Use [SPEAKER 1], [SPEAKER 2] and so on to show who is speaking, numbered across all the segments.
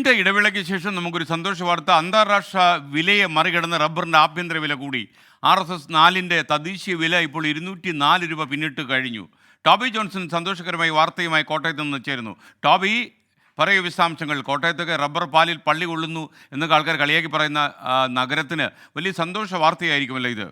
[SPEAKER 1] നീണ്ട ഇടവേളയ്ക്ക് ശേഷം നമുക്കൊരു സന്തോഷ വാർത്ത. അന്താരാഷ്ട്ര വിലയെ മറികടന്ന് റബ്ബറിൻ്റെ ആഭ്യന്തര വില കൂടി. RSS 4-ന്റെ തദ്ദേശീയ വില ഇപ്പോൾ 204 രൂപ പിന്നിട്ട് കഴിഞ്ഞു. ടോബി ജോൺസൺ സന്തോഷകരമായ വാർത്തയുമായി കോട്ടയത്ത് നിന്ന് ചേരുന്നു. ടോബി, പറയൂ വിശദാംശങ്ങൾ. കോട്ടയത്തൊക്കെ റബ്ബർ പാലിൽ പള്ളി കൊള്ളുന്നു എന്നൊക്കെ ആൾക്കാർ കളിയാക്കി പറയുന്ന നഗരത്തിന് വലിയ സന്തോഷ വാർത്തയായിരിക്കുമല്ലോ ഇത്.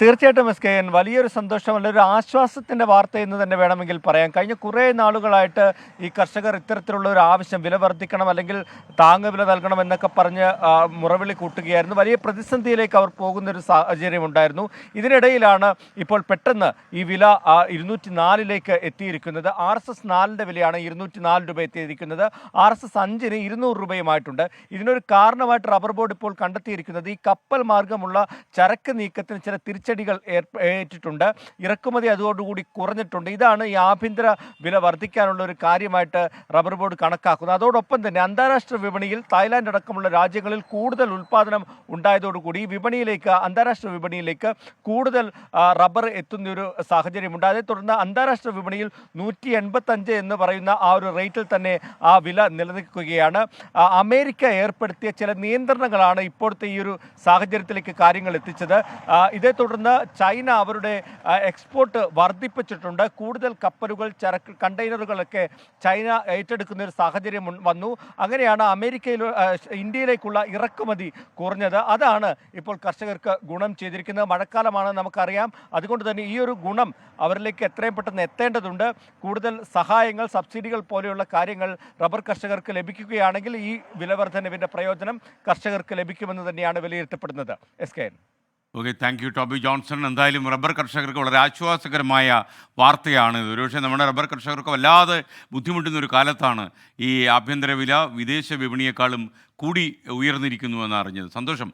[SPEAKER 2] തീർച്ചയായിട്ടും SKN വലിയൊരു സന്തോഷമല്ല, ഒരു ആശ്വാസത്തിൻ്റെ വാർത്ത എന്ന് തന്നെ വേണമെങ്കിൽ പറയാം. കഴിഞ്ഞ കുറേ നാളുകളായിട്ട് ഈ കർഷകർ ഇത്തരത്തിലുള്ള ഒരു ആവശ്യം, വില വർദ്ധിക്കണം അല്ലെങ്കിൽ താങ്ങുവില നൽകണം എന്നൊക്കെ പറഞ്ഞ് മുറവിളി കൂട്ടുകയായിരുന്നു. വലിയ പ്രതിസന്ധിയിലേക്ക് അവർ പോകുന്നൊരു സാഹചര്യം ഉണ്ടായിരുന്നു. ഇതിനിടയിലാണ് ഇപ്പോൾ പെട്ടെന്ന് ഈ വില 204 എത്തിയിരിക്കുന്നത്. RSS 4-ന്റെ വിലയാണ് 204 രൂപ എത്തിയിരിക്കുന്നത്. RSS 5-ന് 200 രൂപയുമായിട്ടുണ്ട്. ഇതിനൊരു കാരണമായിട്ട് റബ്ബർ ബോർഡ് ഇപ്പോൾ കണ്ടെത്തിയിരിക്കുന്നത് ഈ കപ്പൽ മാർഗമുള്ള ചരക്ക് നീക്കത്തിന് ചില തിരിച്ചടികൾ ഏറ്റിട്ടുണ്ട്. ഇറക്കുമതി അതോടുകൂടി കുറഞ്ഞിട്ടുണ്ട്. ഇതാണ് ഈ ആഭ്യന്തര വില വർദ്ധിക്കാനുള്ള ഒരു കാര്യമായിട്ട് റബ്ബർ ബോർഡ് കണക്കാക്കുന്നത്. അതോടൊപ്പം തന്നെ അന്താരാഷ്ട്ര വിപണിയിൽ തായ്ലാൻഡ് അടക്കമുള്ള രാജ്യങ്ങളിൽ കൂടുതൽ ഉൽപ്പാദനം ഉണ്ടായതോടുകൂടി ഈ വിപണിയിലേക്ക്, അന്താരാഷ്ട്ര വിപണിയിലേക്ക് കൂടുതൽ റബ്ബർ എത്തുന്നൊരു സാഹചര്യമുണ്ട്. അതേ തുടർന്ന് അന്താരാഷ്ട്ര വിപണിയിൽ 185 എന്ന് പറയുന്ന ആ ഒരു റേറ്റിൽ തന്നെ ആ വില നിലനിൽക്കുകയാണ്. അമേരിക്ക ഏർപ്പെടുത്തിയ ചില നിയന്ത്രണങ്ങളാണ് ഇപ്പോഴത്തെ ഈ ഒരു സാഹചര്യത്തിലേക്ക് കാര്യങ്ങൾ എത്തിച്ചത്. ഇതേ തുടർന്ന് ചൈന അവരുടെ എക്സ്പോർട്ട് വർദ്ധിപ്പിച്ചിട്ടുണ്ട്. കൂടുതൽ കപ്പലുകൾ, ചരക്ക് കണ്ടെയ്നറുകളൊക്കെ ചൈന ഏറ്റെടുക്കുന്ന ഒരു സാഹചര്യം വന്നു. അങ്ങനെയാണ് ഇന്ത്യയിലേക്കുള്ള ഇറക്കുമതി കുറഞ്ഞത്. അതാണ് ഇപ്പോൾ കർഷകർക്ക് ഗുണം ചെയ്തിരിക്കുന്നത്. മഴക്കാലമാണ് നമുക്കറിയാം. അതുകൊണ്ട് തന്നെ ഈ ഒരു ഗുണം അവരിലേക്ക് എത്രയും പെട്ടെന്ന് എത്തേണ്ടതുണ്ട്. കൂടുതൽ സഹായങ്ങൾ, സബ്സിഡികൾ പോലെയുള്ള കാര്യങ്ങൾ റബ്ബർ കർഷകർക്ക് ലഭിക്കുകയാണെങ്കിൽ ഈ വിലവർദ്ധനവിൻ്റെ പ്രയോജനം കർഷകർക്ക് ലഭിക്കുമെന്ന് തന്നെയാണ് വിലയിരുത്തപ്പെടുന്നത്. SKN.
[SPEAKER 1] Okay, thank you Toby Johnson. എന്തായാലും റബ്ബർ കർഷകർക്ക് വളരെ ആശ്വാസകരമായ വാർത്തയാണ് ഇത്. ഒരുപക്ഷെ നമ്മുടെ റബ്ബർ കർഷകർക്ക് വല്ലാതെ ബുദ്ധിമുട്ടുന്ന ഒരു കാലത്താണ് ഈ ആഭ്യന്തര വില വിദേശ വിപണിയെക്കാളും കൂടി ഉയർന്നിരിക്കുന്നുവെന്ന് അറിഞ്ഞത്. സന്തോഷം.